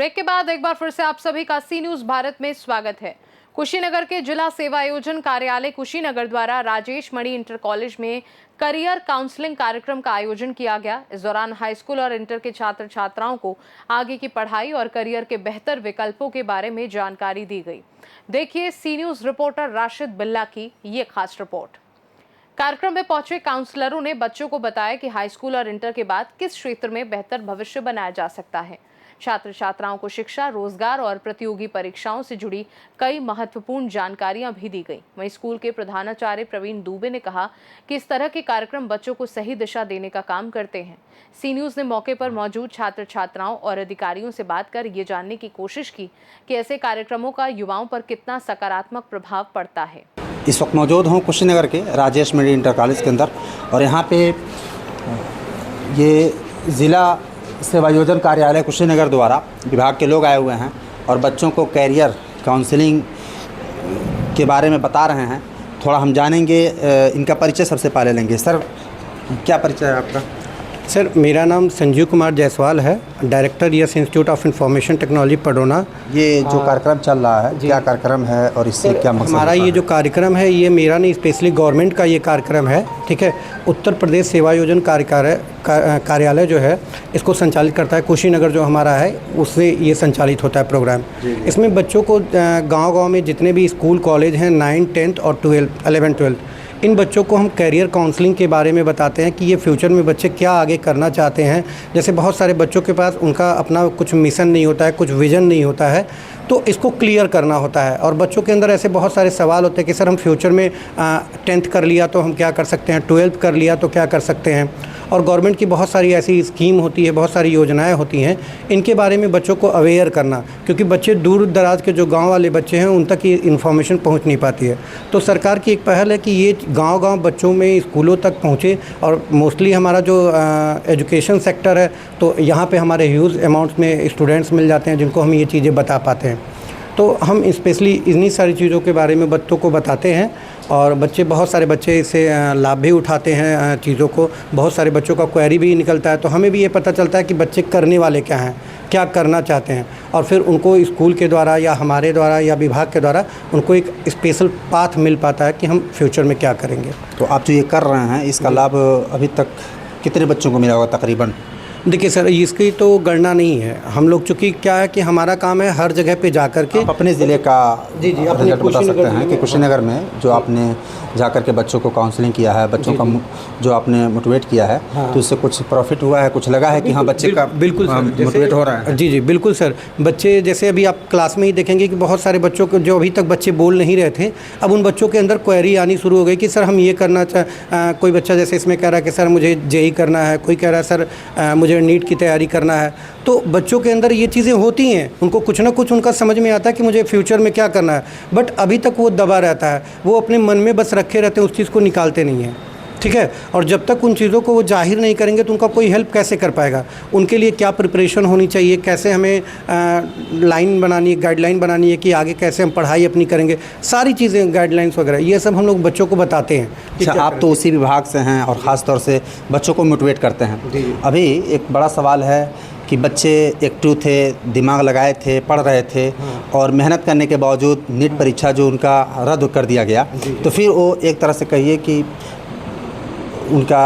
Break के बाद एक बार फिर से आप सभी का सी न्यूज भारत में स्वागत है। कुशीनगर के जिला सेवायोजन कार्यालय कुशीनगर द्वारा राजेश मणि इंटर कॉलेज में करियर काउंसलिंग कार्यक्रम का आयोजन किया गया। इस दौरान हाई स्कूल और इंटर के छात्र छात्राओं को आगे की पढ़ाई और करियर के बेहतर विकल्पों के बारे में जानकारी दी गई। देखिए सी न्यूज रिपोर्टर राशिद बिल्ला की ये खास रिपोर्ट। कार्यक्रम में पहुंचे काउंसलरों ने बच्चों को बताया कि हाई स्कूल और इंटर के बाद किस क्षेत्र में बेहतर भविष्य बनाया जा सकता है। छात्र छात्राओं को शिक्षा, रोजगार और प्रतियोगी परीक्षाओं से जुड़ी कई महत्वपूर्ण जानकारियां भी दी गई। वहीं स्कूल के प्रधानाचार्य प्रवीण दुबे ने कहा कि इस तरह के कार्यक्रम बच्चों को सही दिशा देने का काम करते हैं। सी न्यूज ने मौके पर मौजूद छात्र छात्राओं और अधिकारियों से बात कर ये जानने की कोशिश की कि ऐसे कार्यक्रमों का युवाओं पर कितना सकारात्मक प्रभाव पड़ता है। इस वक्त मौजूद हूँ कुशीनगर के राजेश मणि इंटर कॉलेज के अंदर और यहाँ पे ये ज़िला सेवायोजन कार्यालय कुशीनगर द्वारा विभाग के लोग आए हुए हैं और बच्चों को कैरियर काउंसलिंग के बारे में बता रहे हैं। थोड़ा हम जानेंगे, इनका परिचय सबसे पहले लेंगे। सर, क्या परिचय है आपका? सर, मेरा नाम संजीव कुमार जायसवाल है, director yes institute of information technology पडोना। ये जो कार्यक्रम चल रहा है, क्या कार्यक्रम है और इससे क्या मकसद? हमारा ये जो कार्यक्रम है ये मेरा नहीं, स्पेशली गवर्नमेंट का ये कार्यक्रम है। ठीक है, उत्तर प्रदेश सेवायोजन कार्यालय जो है इसको संचालित करता है। कुशीनगर जो हमारा है उससे ये संचालित होता है प्रोग्राम। इसमें बच्चों को गाँव में जितने भी स्कूल कॉलेज हैं 9, 10 और 11, 12, इन बच्चों को हम कैरियर काउंसलिंग के बारे में बताते हैं कि ये फ्यूचर में बच्चे क्या आगे करना चाहते हैं। जैसे बहुत सारे बच्चों के पास उनका अपना कुछ मिशन नहीं होता है, कुछ विज़न नहीं होता है, तो इसको क्लियर करना होता है। और बच्चों के अंदर ऐसे बहुत सारे सवाल होते हैं कि सर हम फ्यूचर में 10th कर लिया तो हम क्या कर सकते हैं, 12th कर लिया तो क्या कर सकते हैं। और गवर्नमेंट की बहुत सारी ऐसी स्कीम होती है, बहुत सारी योजनाएं होती हैं, इनके बारे में बच्चों को अवेयर करना, क्योंकि बच्चे दूर दराज के जो गांव वाले बच्चे हैं उन तक ये इन्फॉर्मेशन पहुंच नहीं पाती है। तो सरकार की एक पहल है कि ये गांव बच्चों में स्कूलों तक पहुंचे। और मोस्टली हमारा जो एजुकेशन सेक्टर है तो यहाँ पे हमारे ह्यूज अमाउंट्स में स्टूडेंट्स मिल जाते हैं जिनको हम ये चीज़ें बता पाते हैं। तो हम स्पेशली इन्हीं सारी चीज़ों के बारे में बच्चों को बताते हैं और बहुत सारे बच्चे इससे लाभ भी उठाते हैं चीज़ों को। बहुत सारे बच्चों का क्वेरी भी निकलता है, तो हमें भी ये पता चलता है कि बच्चे करने वाले क्या हैं, क्या करना चाहते हैं, और फिर उनको स्कूल के द्वारा या हमारे द्वारा या विभाग के द्वारा उनको एक स्पेशल पाथ मिल पाता है कि हम फ्यूचर में क्या करेंगे। तो आप जो ये कर रहे हैं इसका लाभ अभी तक कितने बच्चों को मिला होगा तकरीबन? देखिए सर, इसकी तो गणना नहीं है। हम लोग चूँकि क्या है कि हमारा काम है हर जगह पे जाकर के अपने ज़िले का रिजल्ट बता सकते हैं कि कुशीनगर में जो आपने जाकर के बच्चों को काउंसलिंग किया है, बच्चों का जो आपने मोटिवेट किया है, तो इससे कुछ प्रॉफिट हुआ है, कुछ लगा है कि हाँ बच्चे का बिल्कुल मोटिवेट हो रहा है? जी बिल्कुल सर। बच्चे जैसे अभी आप क्लास में ही देखेंगे कि बहुत सारे बच्चों को जो अभी तक बच्चे बोल नहीं रहे थे, अब उन बच्चों के अंदर क्वेरी आनी शुरू हो गई कि सर हम ये करना कोई बच्चा जैसे इसमें कह रहा है कि सर मुझे जेई करना है, कोई कह रहा है सर मुझे नीट की तैयारी करना है। तो बच्चों के अंदर ये चीज़ें होती हैं, उनको कुछ ना कुछ उनका समझ में आता है कि मुझे फ्यूचर में क्या करना है, बट अभी तक वो दबा रहता है, वो अपने मन में बस रखे रहते हैं, उस चीज़ को निकालते नहीं हैं। ठीक है, और जब तक उन चीज़ों को वो जाहिर नहीं करेंगे तो उनका कोई हेल्प कैसे कर पाएगा। उनके लिए क्या प्रिपरेशन होनी चाहिए, कैसे हमें लाइन बनानी है, गाइडलाइन बनानी है कि आगे कैसे हम पढ़ाई अपनी करेंगे, सारी चीज़ें गाइडलाइंस वगैरह ये सब हम लोग बच्चों को बताते हैं। अच्छा, आप तो उसी विभाग से हैं और ख़ास तौर से बच्चों को मोटिवेट करते हैं। अभी एक बड़ा सवाल है कि बच्चे एक्टिव थे, दिमाग लगाए थे, पढ़ रहे थे और मेहनत करने के बावजूद नीट परीक्षा जो उनका रद्द कर दिया गया, तो फिर वो एक तरह से कहिए कि उनका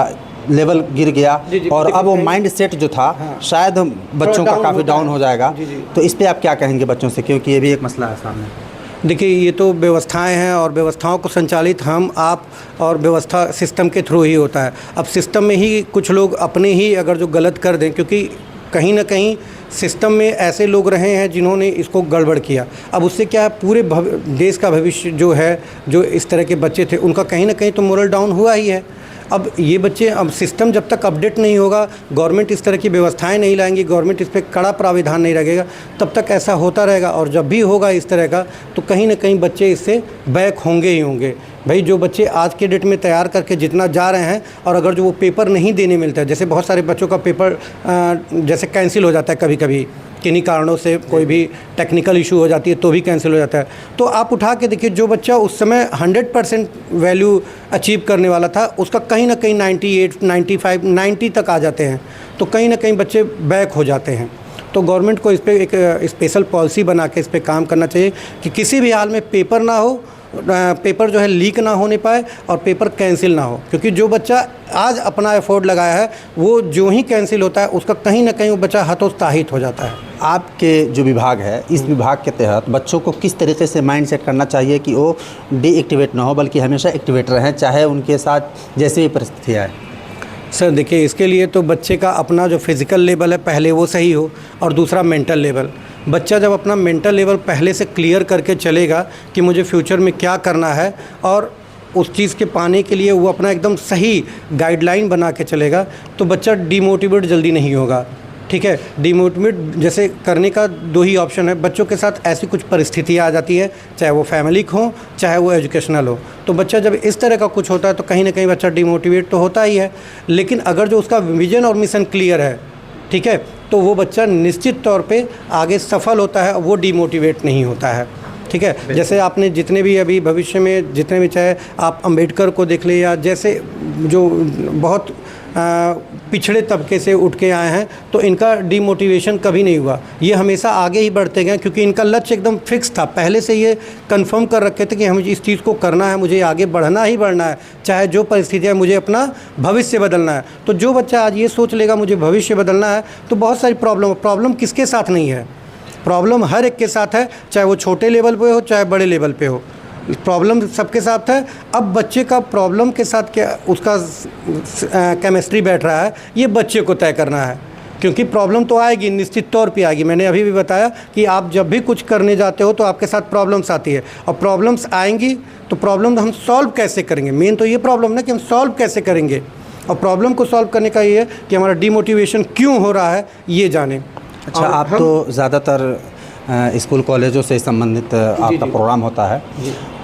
लेवल गिर गया और अब वो माइंड सेट जो था शायद बच्चों का काफ़ी डाउन हो जाएगा। तो इस पे आप क्या कहेंगे बच्चों से, क्योंकि ये भी एक मसला है सामने? देखिए, ये तो व्यवस्थाएं हैं और व्यवस्थाओं को संचालित हम आप और व्यवस्था सिस्टम के थ्रू ही होता है। अब सिस्टम में ही कुछ लोग अपने ही अगर जो गलत कर दें, क्योंकि कहीं ना कहीं सिस्टम में ऐसे लोग रहे हैं जिन्होंने इसको गड़बड़ किया, अब उससे क्या है पूरे देश का भविष्य जो है, जो इस तरह के बच्चे थे उनका कहीं ना कहीं तो मोरल डाउन हुआ ही है। अब ये बच्चे, अब सिस्टम जब तक अपडेट नहीं होगा, गवर्नमेंट इस तरह की व्यवस्थाएं नहीं लाएंगी, गवर्नमेंट इस पर कड़ा प्राविधान नहीं लगेगा, तब तक ऐसा होता रहेगा। और जब भी होगा इस तरह का तो कहीं ना कहीं बच्चे इससे बैक होंगे ही होंगे। भाई, जो बच्चे आज के डेट में तैयार करके जितना जा रहे हैं और अगर जो वो पेपर नहीं देने मिलता है, जैसे बहुत सारे बच्चों का पेपर जैसे कैंसिल हो जाता है कभी कभी, किन्हीं कारणों से कोई भी टेक्निकल इशू हो जाती है तो भी कैंसिल हो जाता है। तो आप उठा के देखिए, जो बच्चा उस समय 100% वैल्यू अचीव करने वाला था उसका कहीं ना कहीं 98, 95, 90 तक आ जाते हैं, तो कहीं ना कहीं बच्चे बैक हो जाते हैं। तो गवर्नमेंट को इस पे एक स्पेशल पॉलिसी बना के इस पे काम करना चाहिए कि किसी भी हाल में पेपर ना हो, पेपर जो है लीक ना होने पाए और पेपर कैंसिल ना हो, क्योंकि जो बच्चा आज अपना एफर्ट लगाया है वो जो ही कैंसिल होता है उसका कहीं ना कहीं वो बच्चा हतोत्साहित हो जाता है। आपके जो विभाग है, इस विभाग के तहत बच्चों को किस तरीके से माइंड सेट करना चाहिए कि वो डीएक्टिवेट ना हो, बल्कि हमेशा एक्टिवेट रहें, चाहे उनके साथ जैसे भी परिस्थिति आए? सर देखिए, इसके लिए तो बच्चे का अपना जो फिज़िकल लेवल है पहले वो सही हो, और दूसरा मेंटल लेवल। बच्चा जब अपना मेंटल लेवल पहले से क्लियर करके चलेगा कि मुझे फ्यूचर में क्या करना है, और उस चीज़ के पाने के लिए वो अपना एकदम सही गाइडलाइन बना के चलेगा, तो बच्चा डिमोटिवेट जल्दी नहीं होगा। ठीक है, डिमोटिवेट जैसे करने का दो ही ऑप्शन है। बच्चों के साथ ऐसी कुछ परिस्थितियाँ आ जाती है, चाहे वो फैमिली हो चाहे वो एजुकेशनल हो, तो बच्चा जब इस तरह का कुछ होता है तो कहीं ना कहीं बच्चा डिमोटिवेट तो होता ही है। लेकिन अगर जो उसका विजन और मिशन क्लियर है, ठीक है, तो वो बच्चा निश्चित तौर पे आगे सफल होता है, वो डिमोटिवेट नहीं होता है। ठीक है, जैसे आपने जितने भी अभी भविष्य में जितने भी, चाहे आप अंबेडकर को देख ले, या जैसे जो बहुत पिछड़े तबके से उठ के आए हैं, तो इनका डिमोटिवेशन कभी नहीं हुआ। ये हमेशा आगे ही बढ़ते गए, क्योंकि इनका लक्ष्य एकदम फिक्स था। पहले से ये कंफर्म कर रखे थे कि हमें इस चीज़ को करना है, मुझे आगे बढ़ना ही बढ़ना है, चाहे जो परिस्थिति है, मुझे अपना भविष्य बदलना है। तो जो बच्चा आज ये सोच लेगा मुझे भविष्य बदलना है, तो बहुत सारी प्रॉब्लम किसके साथ नहीं है? प्रॉब्लम हर एक के साथ है, चाहे वो छोटे लेवल पे हो चाहे बड़े लेवल पे हो, प्रॉब्लम सबके साथ है। अब बच्चे का प्रॉब्लम के साथ क्या उसका केमिस्ट्री बैठ रहा है, ये बच्चे को तय करना है, क्योंकि प्रॉब्लम तो आएगी, निश्चित तौर पे आएगी। मैंने अभी भी बताया कि आप जब भी कुछ करने जाते हो तो आपके साथ प्रॉब्लम्स आती है, और प्रॉब्लम्स आएंगी तो प्रॉब्लम हम सॉल्व कैसे करेंगे, मेन तो ये प्रॉब्लम ना कि हम सॉल्व कैसे करेंगे। और प्रॉब्लम को सॉल्व करने का ये है कि हमारा डिमोटिवेशन क्यों हो रहा है ये जाने। अच्छा, आप तो ज़्यादातर स्कूल कॉलेजों से संबंधित आपका प्रोग्राम होता है।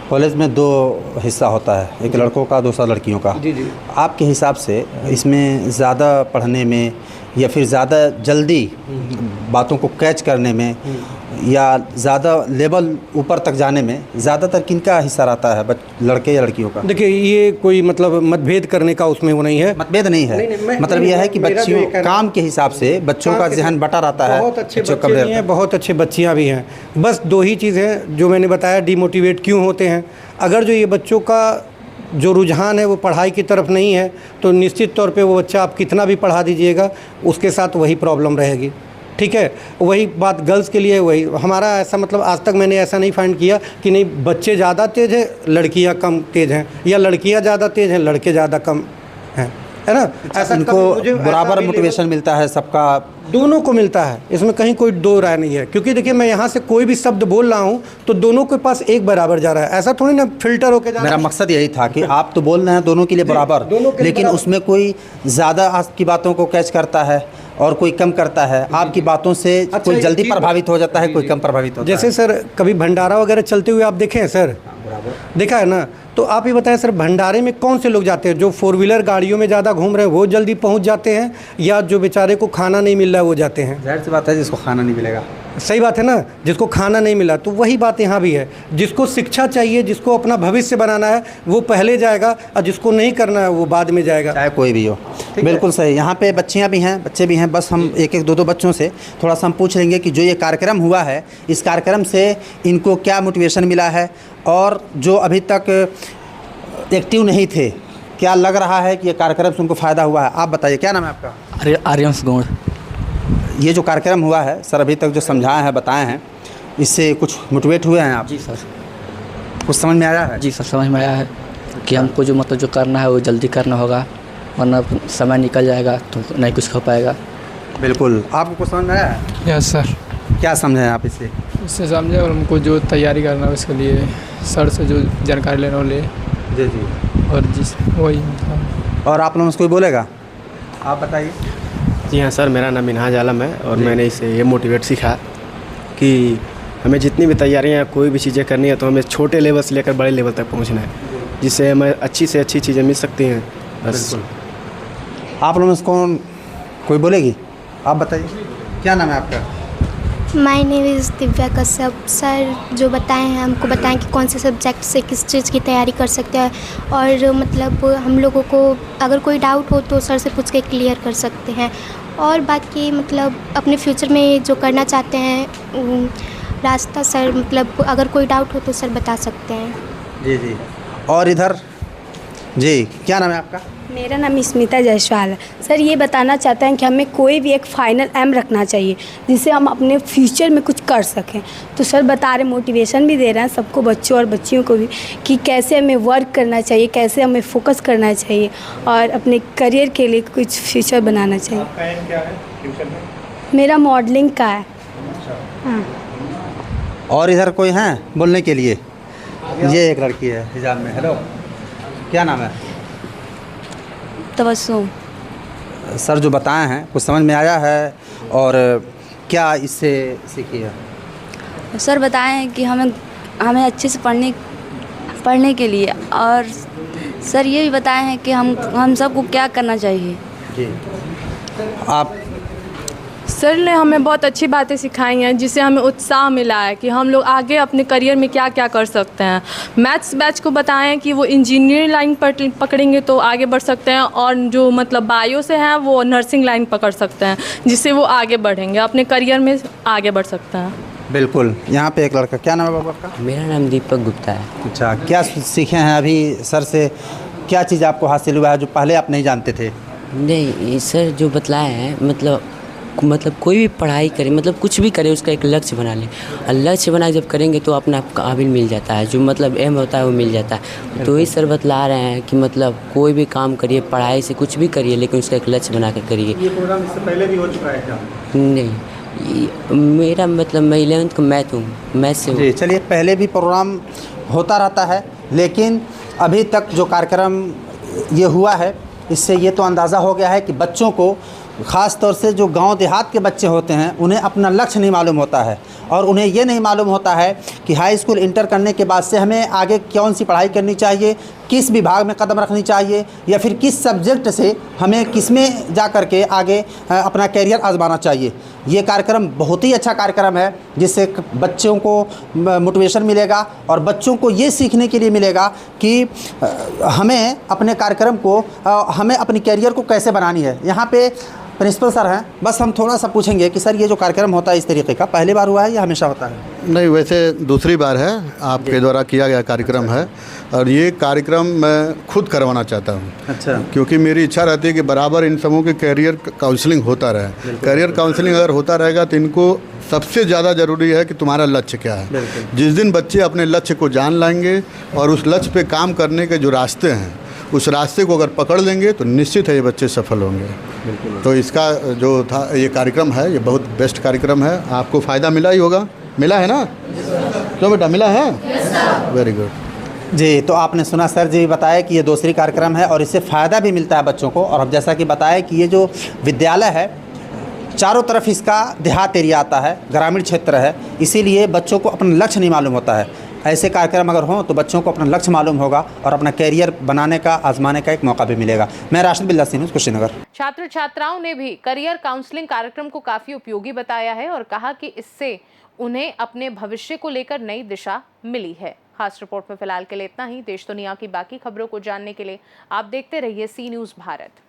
कॉलेज में दो हिस्सा होता है, एक लड़कों का, दूसरा लड़कियों का। आपके हिसाब से इसमें ज़्यादा पढ़ने में या फिर ज़्यादा जल्दी बातों को कैच करने में या ज़्यादा लेवल ऊपर तक जाने में ज़्यादातर किनका हिस्सा रहता है, लड़के या लड़कियों का? देखिए, ये कोई मतलब मतभेद करने का उसमें वो नहीं है, मतभेद नहीं है। मतलब यह है कि बच्चियों काम के हिसाब से बच्चों का जहन बटा रहता है। बहुत अच्छे बच्चे भी हैं, बहुत अच्छे बच्चियाँ भी हैं। बस दो ही चीज़ हैं जो मैंने बताया, डिमोटिवेट क्यों होते हैं। अगर जो ये बच्चों का जो रुझान है वो पढ़ाई की तरफ नहीं है, तो निश्चित तौर पे वो बच्चा आप कितना भी पढ़ा दीजिएगा उसके साथ वही प्रॉब्लम रहेगी। ठीक है, वही बात गर्ल्स के लिए, वही हमारा ऐसा मतलब आज तक मैंने ऐसा नहीं फाइंड किया कि नहीं बच्चे ज़्यादा तेज़ हैं लड़कियां कम तेज़ हैं, या लड़कियां ज़्यादा तेज़ हैं लड़के ज़्यादा कम हैं, है ना। ऐसा इनको बराबर मोटिवेशन मिलता है, सबका दोनों को मिलता है, इसमें कहीं कोई दो राय नहीं है। क्योंकि देखिए, मैं यहाँ से कोई भी शब्द बोल रहा हूँ तो दोनों के पास एक बराबर जा रहा है, ऐसा थोड़ी ना फिल्टर होकर जा रहा है। मेरा मकसद यही था कि आप तो बोल रहे हैं दोनों के लिए बराबर, लेकिन उसमें कोई ज़्यादा आपकी बातों को कैच करता है और कोई कम करता है। आपकी बातों से कोई जल्दी प्रभावित हो जाता है, कोई कम प्रभावित होता है। जैसे सर कभी भंडारा वगैरह चलते हुए आप देखे हैं सर? देखा है ना। तो आप ये बताएं सर, भंडारे में कौन से लोग जाते हैं? जो 4 व्हीलर गाड़ियों में ज़्यादा घूम रहे हैं वो जल्दी पहुंच जाते हैं, या जो बेचारे को खाना नहीं मिल रहा है वो जाते हैं? जाहिर सी बात है, जिसको खाना नहीं मिलेगा। सही बात है ना, जिसको खाना नहीं मिला। तो वही बात यहाँ भी है, जिसको शिक्षा चाहिए, जिसको अपना भविष्य बनाना है वो पहले जाएगा, और जिसको नहीं करना है वो बाद में जाएगा, चाहे कोई भी हो। बिल्कुल सही। यहाँ पे बच्चियाँ भी हैं, बच्चे भी हैं। बस हम एक एक दो बच्चों से थोड़ा सा हम पूछ लेंगे कि जो ये कार्यक्रम हुआ है, इस कार्यक्रम से इनको क्या मोटिवेशन मिला है, और जो अभी तक एक्टिव नहीं थे, क्या लग रहा है कि ये कार्यक्रम से उनको फ़ायदा हुआ है। आप बताइए, क्या नाम है आपका? आर्यंश गौड़। ये जो कार्यक्रम हुआ है सर, अभी तक जो समझाए हैं, बताए हैं, इससे कुछ मोटिवेट हुए हैं आप? जी सर। कुछ समझ में आया है? जी सर, समझ में आया है कि हमको जो मतलब जो करना है वो जल्दी करना होगा, वरना समय निकल जाएगा तो नहीं कुछ हो पाएगा। बिल्कुल। आपको कुछ समझ में आया है? Yes sir. क्या समझे आप इससे? इससे समझे, और हमको जो तैयारी करना है उसके लिए सर से जो जानकारी लेना हो ले। जी जी। और जिस वही। और आप लोगों से कोई बोलेगा? आप बताइए। जी हाँ सर, मेरा नाम मिनहाज आलम है, और मैंने इससे ये मोटिवेट सीखा कि हमें जितनी भी तैयारियाँ कोई भी चीज़ें करनी है तो हमें छोटे लेवल से लेकर बड़े लेवल तक पहुँचना है, जिससे हमें अच्छी से अच्छी चीज़ें मिल सकती हैं। बस। आप लोगों में से कौन कोई बोलेगी? आप बताइए, क्या नाम है आपका? My name is Divya Kashyap. Sir जो बताए हैं, हमको बताएं कि कौन से सब्जेक्ट से किस चीज़ की तैयारी कर सकते हैं, और मतलब हम लोगों को अगर कोई डाउट हो तो सर से पूछ के क्लियर कर सकते हैं। और बाकी मतलब अपने फ्यूचर में जो करना चाहते हैं रास्ता सर मतलब अगर कोई डाउट हो तो सर बता सकते हैं। जी जी। और इधर जी, क्या नाम है आपका? मेरा नाम स्मिता जायसवाल है। सर ये बताना चाहते हैं कि हमें कोई भी एक फाइनल एम रखना चाहिए जिससे हम अपने फ्यूचर में कुछ कर सकें। तो सर बता रहे, मोटिवेशन भी दे रहे हैं सबको, बच्चों और बच्चियों को भी, कि कैसे हमें वर्क करना चाहिए, कैसे हमें फोकस करना चाहिए और अपने करियर के लिए कुछ फ्यूचर बनाना चाहिए। आपका एम क्या है फ्यूचर में? मेरा मॉडलिंग का है। हाँ। और इधर कोई हैं बोलने के लिए? ये एक लड़की है हिजाब में। हेलो, क्या नाम है? तबस्सुम। सर जो बताए हैं कुछ समझ में आया है और क्या इससे सीखी है? सर बताए हैं कि हमें अच्छे से पढ़ने के लिए, और सर ये भी बताए हैं कि हम सबको क्या करना चाहिए। जी, आप? सर ने हमें बहुत अच्छी बातें सिखाई हैं जिससे हमें उत्साह मिला है कि हम लोग आगे अपने करियर में क्या क्या कर सकते हैं। मैथ्स बैच को बताएं कि वो इंजीनियरिंग लाइन पकड़ेंगे तो आगे बढ़ सकते हैं, और जो मतलब बायो से हैं वो नर्सिंग लाइन पकड़ सकते हैं, जिससे वो आगे बढ़ेंगे, अपने करियर में आगे बढ़ सकते हैं। बिल्कुल। यहाँ पे एक लड़का, क्या नाम है बाबू आपका? मेरा नाम दीपक गुप्ता है। अच्छा, क्या सीखे हैं अभी सर से? क्या चीज़ आपको हासिल हुआ है जो पहले आप नहीं जानते थे? नहीं सर, जो बतलाए हैं मतलब कोई भी पढ़ाई करे, मतलब कुछ भी करे, उसका एक लक्ष्य बना ले, और लक्ष्य बना जब करेंगे तो अपना काबिल मिल जाता है, जो मतलब एम होता है वो मिल जाता है। तो ये सर बतला रहे हैं कि मतलब कोई भी काम करिए, पढ़ाई से कुछ भी करिए, लेकिन उसका एक लक्ष्य बना कर करिए। ये प्रोग्राम इससे पहले भी हो चुका है क्या? नहीं, मेरा मतलब मैं 11th का मैथ से जी, चलिए, पहले भी प्रोग्राम होता रहता है, लेकिन अभी तक जो कार्यक्रम ये हुआ है इससे ये तो अंदाज़ा हो गया है कि बच्चों को, ख़ास तौर से जो गांव देहात के बच्चे होते हैं, उन्हें अपना लक्ष्य नहीं मालूम होता है, और उन्हें ये नहीं मालूम होता है कि हाई स्कूल इंटर करने के बाद से हमें आगे कौन सी पढ़ाई करनी चाहिए, किस विभाग में कदम रखनी चाहिए, या फिर किस सब्जेक्ट से हमें किस में जा कर के आगे अपना कैरियर आजमाना चाहिए। ये कार्यक्रम बहुत ही अच्छा कार्यक्रम है जिससे बच्चों को मोटिवेशन मिलेगा और बच्चों को ये सीखने के लिए मिलेगा कि हमें अपने कार्यक्रम को, हमें अपनी कैरियर को कैसे बनानी है। यहाँ पे प्रिंसिपल सर हैं, बस हम थोड़ा सा पूछेंगे कि सर ये जो कार्यक्रम होता है इस तरीके का पहली बार हुआ है या हमेशा होता है? नहीं, वैसे दूसरी बार है, आपके द्वारा किया गया कार्यक्रम है, और ये कार्यक्रम मैं खुद करवाना चाहता हूँ। अच्छा। क्योंकि मेरी इच्छा रहती है कि बराबर इन सबों के करियर काउंसलिंग होता रहे। करियर काउंसलिंग अगर होता रहेगा तो इनको सबसे ज़्यादा ज़रूरी है कि तुम्हारा लक्ष्य क्या है। जिस दिन बच्चे अपने लक्ष्य को जान लेंगे और उस लक्ष्य पे काम करने के जो रास्ते हैं, उस रास्ते को अगर पकड़ लेंगे तो निश्चित है ये बच्चे सफल होंगे। तो इसका जो था ये कार्यक्रम है, ये बहुत बेस्ट कार्यक्रम है। आपको फ़ायदा मिला ही होगा, मिला है ना? क्यों बेटा, मिला है? Very good. जी, तो आपने सुना सर जी बताया कि ये दूसरी कार्यक्रम है और इससे फ़ायदा भी मिलता है बच्चों को। और अब जैसा कि बताया कि ये जो विद्यालय है चारों तरफ इसका देहात एरिया आता है, ग्रामीण क्षेत्र है, इसीलिए बच्चों को अपना लक्ष्य नहीं मालूम होता है। ऐसे कार्यक्रम अगर हों तो बच्चों को अपना लक्ष्य मालूम होगा और अपना कैरियर बनाने का, आजमाने का एक मौका भी मिलेगा। मैं राशिद बिल्ला सिन्हा, कुशीनगर। छात्र छात्राओं ने भी करियर काउंसलिंग कार्यक्रम को काफी उपयोगी बताया है और कहा कि इससे उन्हें अपने भविष्य को लेकर नई दिशा मिली है। खास रिपोर्ट में फिलहाल के लिए इतना ही। देश दुनिया की बाकी खबरों को जानने के लिए आप देखते रहिए सी न्यूज़ भारत।